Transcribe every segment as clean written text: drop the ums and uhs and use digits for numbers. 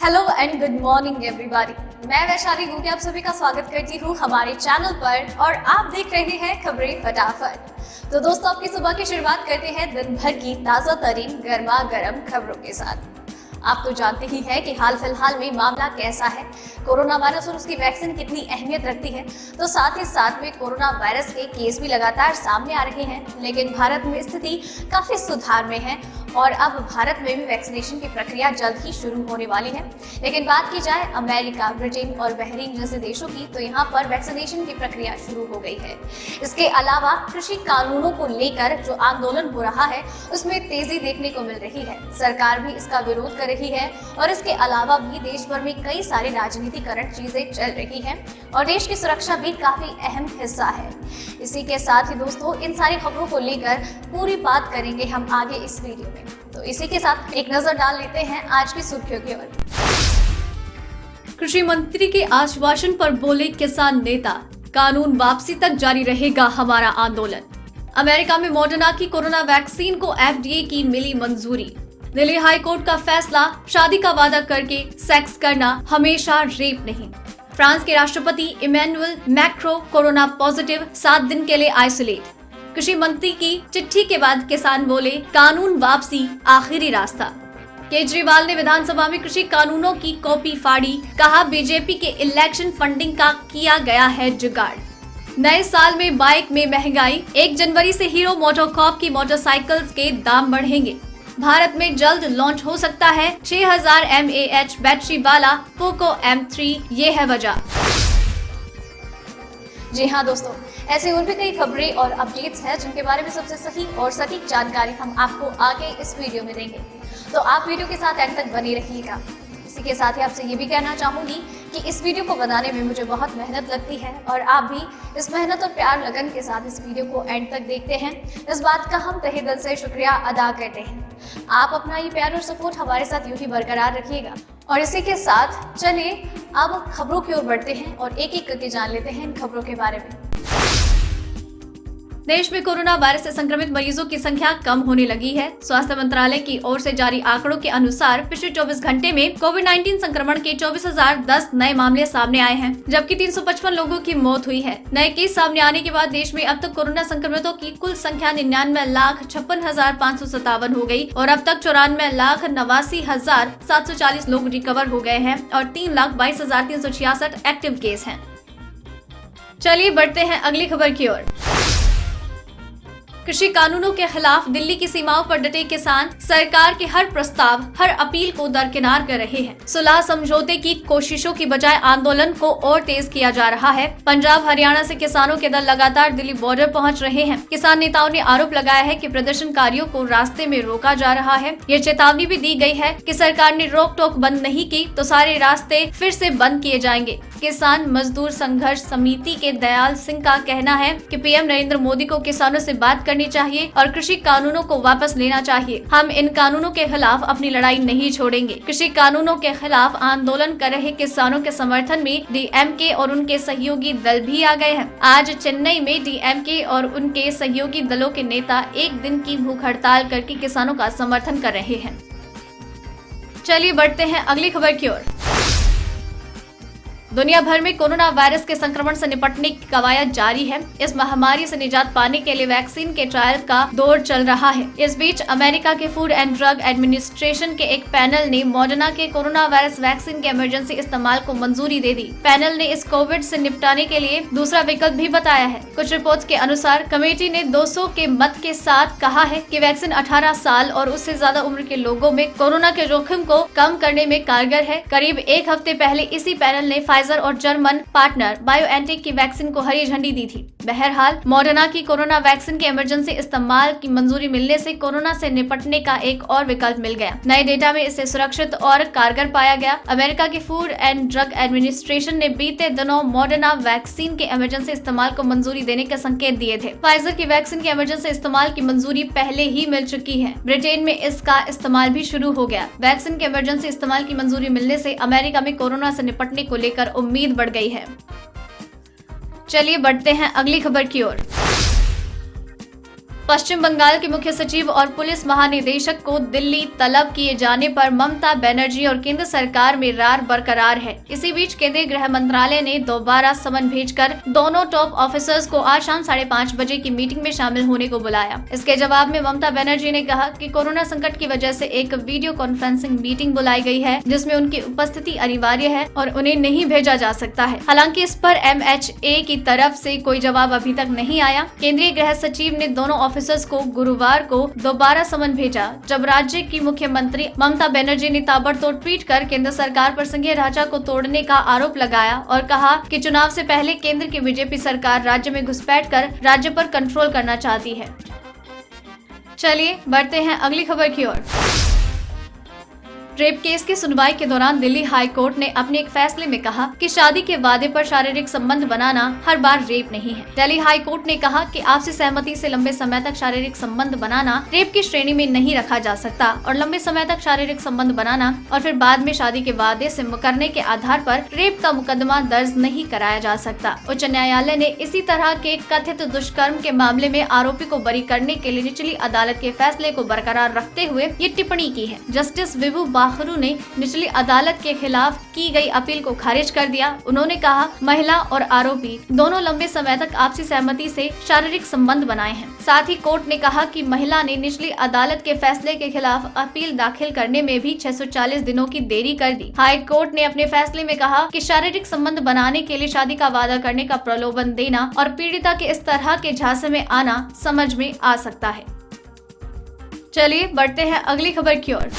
Hello and good morning everybody. मैं वैशाली गुगे आप सभी का स्वागत करती हूँ हमारे चैनल पर और आप देख रहे हैं खबरें फटाफट। तो दोस्तों, आपकी सुबह की शुरुआत करते हैं दिन भर की ताजा तरीन गर्मा गर्म खबरों के साथ। आप तो जानते ही हैं कि हाल फिलहाल में मामला कैसा है, कोरोना वायरस और उसकी वैक्सीन कितनी अहमियत रखती है। तो साथ ही साथ में कोरोना वायरस के केस भी लगातार सामने आ रहे हैं, लेकिन भारत में स्थिति काफी सुधार में है और अब भारत में भी वैक्सीनेशन की प्रक्रिया जल्द ही शुरू होने वाली है। लेकिन बात की जाए अमेरिका, ब्रिटेन और बहरीन जैसे देशों की, तो यहाँ पर वैक्सीनेशन की प्रक्रिया शुरू हो गई है। इसके अलावा कृषि कानूनों को लेकर जो आंदोलन हो रहा है उसमें तेजी देखने को मिल रही है। सरकार भी इसका विरोध कर रही है और इसके अलावा भी देश भर में कई सारे राजनीतिकरण चीजें चल रही हैं और देश की सुरक्षा भी काफी अहम हिस्सा है। इसी के साथ ही दोस्तों, इन सारी खबरों को लेकर पूरी बात करेंगे हम आगे इस वीडियो में। तो इसी के साथ एक नजर डाल लेते हैं आज की सुर्खियों की ओर। कृषि मंत्री के आश्वासन पर बोले किसान नेता, कानून वापसी तक जारी रहेगा हमारा आंदोलन। अमेरिका में मॉडर्ना की कोरोना वैक्सीन को FDA की मिली मंजूरी। दिल्ली हाई कोर्ट का फैसला, शादी का वादा करके सेक्स करना हमेशा रेप नहीं। फ्रांस के राष्ट्रपति इमैनुअल मैक्रो कोरोना पॉजिटिव, 7 दिन के लिए आइसोलेट। कृषि मंत्री की चिट्ठी के बाद किसान बोले, कानून वापसी आखिरी रास्ता। केजरीवाल ने विधानसभा में कृषि कानूनों की कॉपी फाड़ी, कहा बीजेपी के इलेक्शन फंडिंग का किया गया है जुगाड़। नए साल में बाइक में महंगाई, 1 जनवरी से हीरो मोटोकॉर्प की मोटरसाइकिल्स के दाम बढ़ेंगे। भारत में जल्द लॉन्च हो सकता है 6000 mAh बैटरी वाला पोको M3, ये है वजह। जी हाँ दोस्तों, ऐसे और भी कई खबरें और अपडेट्स हैं जिनके बारे में सबसे सही और सटीक जानकारी हम आपको आगे इस वीडियो में देंगे। तो आप वीडियो के साथ एंड तक बने रहिएगा। इसी के साथ ही आपसे ये भी कहना चाहूंगी कि इस वीडियो को बनाने में मुझे बहुत मेहनत लगती है और आप भी इस मेहनत और प्यार लगन के साथ इस वीडियो को एंड तक देखते हैं। इस बात का हम तहे दिल से शुक्रिया अदा करते हैं। आप अपना ये प्यार और सपोर्ट हमारे साथ यूं ही बरकरार रखिएगा। और इसी के साथ चलिए अब खबरों की ओर बढ़ते हैं और एक एक करके जान लेते हैं इन खबरों के बारे में। देश में कोरोना वायरस से संक्रमित मरीजों की संख्या कम होने लगी है। स्वास्थ्य मंत्रालय की ओर से जारी आंकड़ों के अनुसार पिछले 24 घंटे में कोविड-19 संक्रमण के 24,010 नए मामले सामने आए हैं, जबकि 355 लोगों की मौत हुई है। नए केस सामने आने के बाद देश में अब तक कोरोना संक्रमितों की कुल संख्या 99,56,557 हो गई और अब तक 94,89,740 लोग रिकवर हो गए हैं और 3,22,366 एक्टिव केस हैं। चलिए बढ़ते हैं अगली खबर की ओर। कृषि कानूनों के खिलाफ दिल्ली की सीमाओं पर डटे किसान सरकार के हर प्रस्ताव, हर अपील को दरकिनार कर रहे हैं। सुलह समझौते की कोशिशों की बजाय आंदोलन को और तेज किया जा रहा है। पंजाब हरियाणा से किसानों के दल लगातार दिल्ली बॉर्डर पहुंच रहे हैं। किसान नेताओं ने आरोप लगाया है कि प्रदर्शनकारियों को रास्ते में रोका जा रहा है। ये चेतावनी भी दी गई है कि सरकार ने रोक टोक बंद नहीं की तो सारे रास्ते फिर से बंद किए जाएंगे। किसान मजदूर संघर्ष समिति के दयाल सिंह का कहना है कि पीएम नरेंद्र मोदी को किसानों से बात करनी चाहिए और कृषि कानूनों को वापस लेना चाहिए। हम इन कानूनों के खिलाफ अपनी लड़ाई नहीं छोड़ेंगे। कृषि कानूनों के खिलाफ आंदोलन कर रहे किसानों के समर्थन में डीएमके और उनके सहयोगी दल भी आ गए हैं। आज चेन्नई में डीएमके और उनके सहयोगी दलों के नेता 1 दिन की भूख हड़ताल करके किसानों का समर्थन कर रहे हैं। चलिए बढ़ते हैं अगली खबर की ओर। दुनिया भर में कोरोना वायरस के संक्रमण से निपटने की कवायद जारी है। इस महामारी से निजात पाने के लिए वैक्सीन के ट्रायल का दौर चल रहा है। इस बीच अमेरिका के फूड एंड ड्रग एडमिनिस्ट्रेशन के एक पैनल ने मॉडर्ना के कोरोना वायरस वैक्सीन के इमरजेंसी इस्तेमाल को मंजूरी दे दी। पैनल ने इस कोविड से निपटाने के लिए दूसरा विकल्प भी बताया है। कुछ रिपोर्ट्स के अनुसार कमेटी ने 200 के मत के साथ कहा है कि वैक्सीन 18 साल और उससे ज्यादा उम्र के लोगों में कोरोना के जोखिम को कम करने में कारगर है। करीब 1 हफ्ते पहले इसी पैनल ने फाइजर और जर्मन पार्टनर बायोएनटेक की वैक्सीन को हरी झंडी दी थी। बहरहाल मॉडर्ना की कोरोना वैक्सीन के इमरजेंसी इस्तेमाल की मंजूरी मिलने से कोरोना से निपटने का एक और विकल्प मिल गया। नए डेटा में इसे सुरक्षित और कारगर पाया गया। अमेरिका की फूड एंड ड्रग एडमिनिस्ट्रेशन ने बीते दिनों मॉडर्ना वैक्सीन के इमरजेंसी इस्तेमाल को मंजूरी देने के संकेत दिए थे। फाइजर की वैक्सीन के इमरजेंसी इस्तेमाल की मंजूरी पहले ही मिल चुकी है। ब्रिटेन में इसका इस्तेमाल भी शुरू हो गया। वैक्सीन के इमरजेंसी इस्तेमाल की मंजूरी मिलने से अमेरिका में कोरोना से निपटने को लेकर उम्मीद बढ़ गई है। चलिए बढ़ते हैं अगली खबर की ओर। पश्चिम बंगाल के मुख्य सचिव और पुलिस महानिदेशक को दिल्ली तलब किए जाने पर ममता बनर्जी और केंद्र सरकार में रार बरकरार है। इसी बीच केंद्रीय गृह मंत्रालय ने दोबारा समन भेजकर दोनों टॉप ऑफिसर्स को आज शाम 5:30 बजे की मीटिंग में शामिल होने को बुलाया। इसके जवाब में ममता बनर्जी ने कहा कि कोरोना संकट की वजह से एक वीडियो कॉन्फ्रेंसिंग मीटिंग बुलाई गई है जिसमें उनकी उपस्थिति अनिवार्य है और उन्हें नहीं भेजा जा सकता है। हालांकि इस पर MHA की तरफ से कोई जवाब अभी तक नहीं आया। केंद्रीय गृह सचिव ने दोनों ऑफिसर्स को गुरुवार को दोबारा समन भेजा, जब राज्य की मुख्यमंत्री ममता बनर्जी ने ताबड़तोड़ ट्वीट कर केंद्र सरकार पर संघीय ढांचा को तोड़ने का आरोप लगाया और कहा कि चुनाव से पहले केंद्र की बीजेपी सरकार राज्य में घुसपैठ कर राज्य पर कंट्रोल करना चाहती है। चलिए बढ़ते हैं अगली खबर की ओर। रेप केस की सुनवाई के दौरान दिल्ली हाई कोर्ट ने अपने एक फैसले में कहा कि शादी के वादे पर शारीरिक संबंध बनाना हर बार रेप नहीं है। दिल्ली हाई कोर्ट ने कहा कि आपसी सहमति से लंबे समय तक शारीरिक संबंध बनाना रेप की श्रेणी में नहीं रखा जा सकता और लंबे समय तक शारीरिक संबंध बनाना और फिर बाद में शादी के वादे से मुकरने के आधार पर रेप का मुकदमा दर्ज नहीं कराया जा सकता। उच्च न्यायालय ने इसी तरह के कथित दुष्कर्म के मामले में आरोपी को बरी करने के लिए निचली अदालत के फैसले को बरकरार रखते हुए ये टिप्पणी की है। जस्टिस विभू बाखरू ने निचली अदालत के खिलाफ की गई अपील को खारिज कर दिया। उन्होंने कहा, महिला और आरोपी दोनों लंबे समय तक आपसी सहमति से शारीरिक संबंध बनाए हैं। साथ ही कोर्ट ने कहा कि महिला ने निचली अदालत के फैसले के खिलाफ अपील दाखिल करने में भी 640 दिनों की देरी कर दी। हाई कोर्ट ने अपने फैसले में कहा कि शारीरिक संबंध बनाने के लिए शादी का वादा करने का प्रलोभन देना और पीड़िता के इस तरह के झांसे में आना समझ में आ सकता है। चलिए बढ़ते हैं अगली खबर की ओर।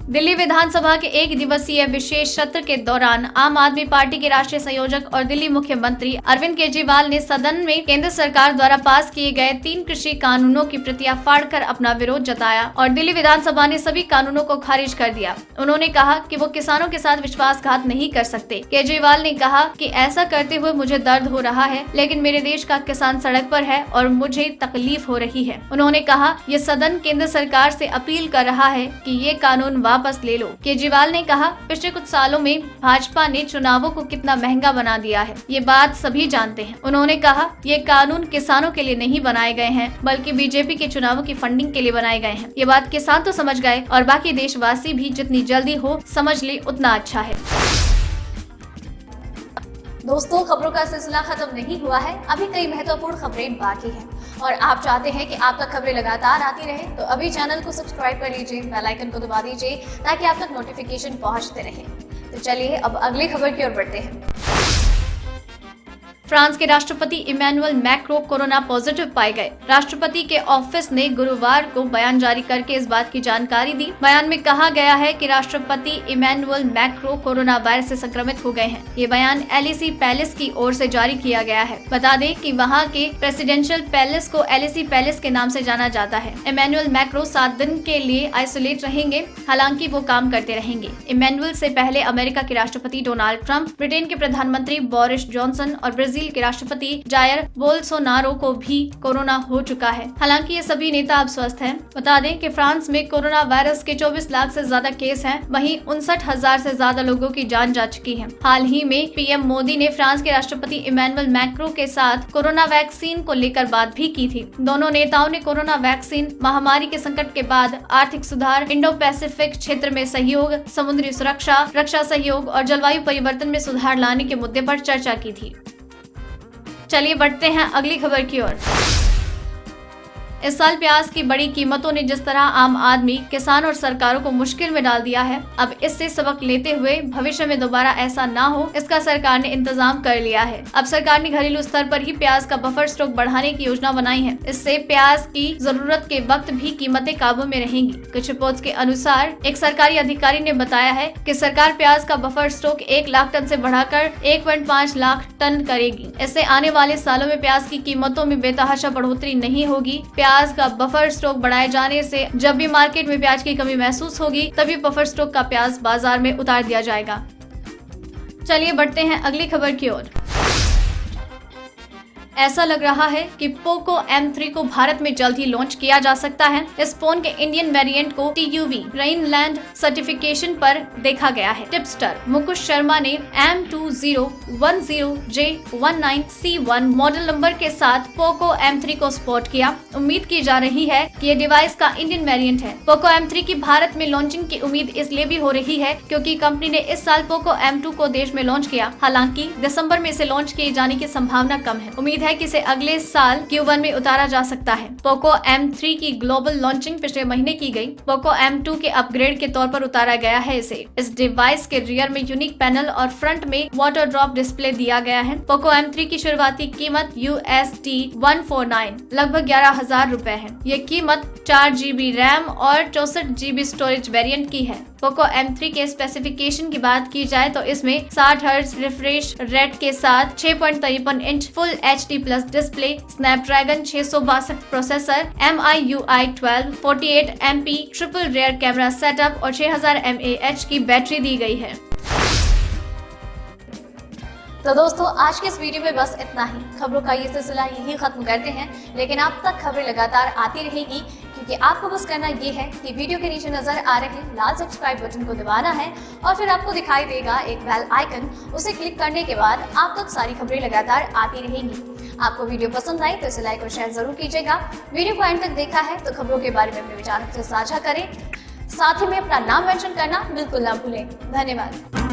दिल्ली विधानसभा के एक दिवसीय विशेष सत्र के दौरान आम आदमी पार्टी के राष्ट्रीय संयोजक और दिल्ली मुख्यमंत्री अरविंद केजरीवाल ने सदन में केंद्र सरकार द्वारा पास किए गए 3 कृषि कानूनों की प्रतियां फाड़कर अपना विरोध जताया और दिल्ली विधानसभा ने सभी कानूनों को खारिज कर दिया। उन्होंने कहा कि वो किसानों के साथ विश्वासघात नहीं कर सकते। केजरीवाल ने कहा कि ऐसा करते हुए मुझे दर्द हो रहा है, लेकिन मेरे देश का किसान सड़क पर है और मुझे तकलीफ हो रही है। उन्होंने कहा, ये सदन केंद्र सरकार से अपील कर रहा है कि ये कानून वापस ले लो। केजरीवाल ने कहा, पिछले कुछ सालों में भाजपा ने चुनावों को कितना महंगा बना दिया है, ये बात सभी जानते हैं। उन्होंने कहा, ये कानून किसानों के लिए नहीं बनाए गए हैं, बल्कि बीजेपी के चुनावों की फंडिंग के लिए बनाए गए हैं। ये बात किसान तो समझ गए और बाकी देशवासी भी जितनी जल्दी हो समझ ले उतना अच्छा है। दोस्तों, खबरों का सिलसिला खत्म नहीं हुआ है, अभी कई महत्वपूर्ण खबरें बाकी हैं और आप चाहते हैं कि आप तक खबरें लगातार आती रहे तो अभी चैनल को सब्सक्राइब कर लीजिए, बेल आइकन को दबा दीजिए ताकि आप तक नोटिफिकेशन पहुंचते रहे। तो चलिए अब अगली खबर की ओर बढ़ते हैं। फ्रांस के राष्ट्रपति इमैनुअल मैक्रो कोरोना पॉजिटिव पाए गए। राष्ट्रपति के ऑफिस ने गुरुवार को बयान जारी करके इस बात की जानकारी दी। बयान में कहा गया है कि राष्ट्रपति इमैनुअल मैक्रो कोरोना वायरस से संक्रमित हो गए हैं। ये बयान एलिसी पैलेस की ओर से जारी किया गया है। बता दें कि वहां के प्रेसिडेंशियल पैलेस को एलिसी पैलेस के नाम से जाना जाता है। इमैनुअल मैक्रो 7 दिन के लिए आइसोलेट रहेंगे, हालांकि वो काम करते रहेंगे। इमैनुअल से पहले अमेरिका के राष्ट्रपति डोनाल्ड ट्रंप, ब्रिटेन के प्रधानमंत्री बोरिस जॉनसन और ब्राजील के राष्ट्रपति जायर बोल्सोनारो को भी कोरोना हो चुका है। हालांकि ये सभी नेता अब स्वस्थ हैं। बता दें कि फ्रांस में कोरोना वायरस के 24 लाख से ज्यादा केस हैं, वहीं 59,000 से ज्यादा लोगों की जान जा चुकी है। हाल ही में पीएम मोदी ने फ्रांस के राष्ट्रपति इमैनुअल मैक्रो के साथ कोरोना वैक्सीन को लेकर बात भी की थी। दोनों नेताओं ने कोरोना वैक्सीन, महामारी के संकट के बाद आर्थिक सुधार, इंडो पैसिफिक क्षेत्र में सहयोग, समुद्री सुरक्षा, रक्षा सहयोग और जलवायु परिवर्तन में सुधार लाने के मुद्दे पर चर्चा की थी। चलिए बढ़ते हैं अगली खबर की ओर। इस साल प्याज की बड़ी कीमतों ने जिस तरह आम आदमी, किसान और सरकारों को मुश्किल में डाल दिया है, अब इससे सबक लेते हुए भविष्य में दोबारा ऐसा ना हो, इसका सरकार ने इंतजाम कर लिया है। अब सरकार ने घरेलू स्तर पर ही प्याज का बफर स्टॉक बढ़ाने की योजना बनाई है। इससे प्याज की जरूरत के वक्त भी कीमतें काबू में रहेंगी। कुछ रिपोर्ट्स के अनुसार एक सरकारी अधिकारी ने बताया है कि सरकार प्याज का बफर स्टॉक 1 लाख टन से बढ़ाकर 1.5 लाख टन करेगी। इससे आने वाले सालों में प्याज की कीमतों में बेतहाशा बढ़ोतरी नहीं होगी। प्याज का बफर स्टॉक बढ़ाए जाने से जब भी मार्केट में प्याज की कमी महसूस होगी, तभी बफर स्टॉक का प्याज बाजार में उतार दिया जाएगा। चलिए बढ़ते हैं अगली खबर की ओर। ऐसा लग रहा है कि पोको M3 को भारत में जल्द ही लॉन्च किया जा सकता है। इस फोन के इंडियन वेरिएंट को TUV रेनलैंड सर्टिफिकेशन पर देखा गया है। टिपस्टर मुकुश शर्मा ने M2010J19C1 मॉडल नंबर के साथ पोको M3 को स्पॉट किया। उम्मीद की जा रही है कि ये डिवाइस का इंडियन वेरिएंट है। पोको M3 की भारत में लॉन्चिंग की उम्मीद इसलिए भी हो रही है क्योंकि कंपनी ने इस साल पोको M2 को देश में लॉन्च किया। हालांकि दिसंबर में इसे लॉन्च किए जाने की संभावना कम है। उम्मीद है कि इसे अगले साल Q1 में उतारा जा सकता है। पोको M3 की ग्लोबल लॉन्चिंग पिछले महीने की गई। पोको M2 के अपग्रेड के तौर पर उतारा गया है इसे। इस डिवाइस के रियर में यूनिक पैनल और फ्रंट में वाटर ड्रॉप डिस्प्ले दिया गया है। पोको M3 की शुरुआती कीमत USD 149 लगभग 11,000 रुपए है। ये कीमत 4GB रैम और 64GB स्टोरेज वेरिएंट की है। पोको M3 के स्पेसिफिकेशन की बात की जाए तो इसमें 60 हर्ट्ज रिफ्रेश रेट के साथ 6.53 inch full HD plus display, Snapdragon 662 processor, MIUI 12, 48 MP triple rare camera setup और 6000 mAh की बैटरी दी गई है। तो दोस्तों आज के इस वीडियो में बस इतना ही। खबरों का ये सिलसिला यही खत्म करते हैं, लेकिन आप तक खबरें लगातार आती रहेगी क्योंकि आपको बस करना ये है कि वीडियो के नीचे नजर आ रहे लाल सब्सक्राइब बटन को दबाना है और फिर आपको दिखाई देगा एक बेल आइकन। उसे क्लिक करने के बाद आप तक सारी खबरें लगातार आती रहेंगी। आपको वीडियो पसंद आई तो इसे लाइक और शेयर जरूर कीजिएगा। वीडियो को एंड तक देखा है तो खबरों के बारे में अपने विचार हमसे साझा करें। साथ ही में अपना नाम मेंशन करना बिल्कुल ना भूलें। धन्यवाद।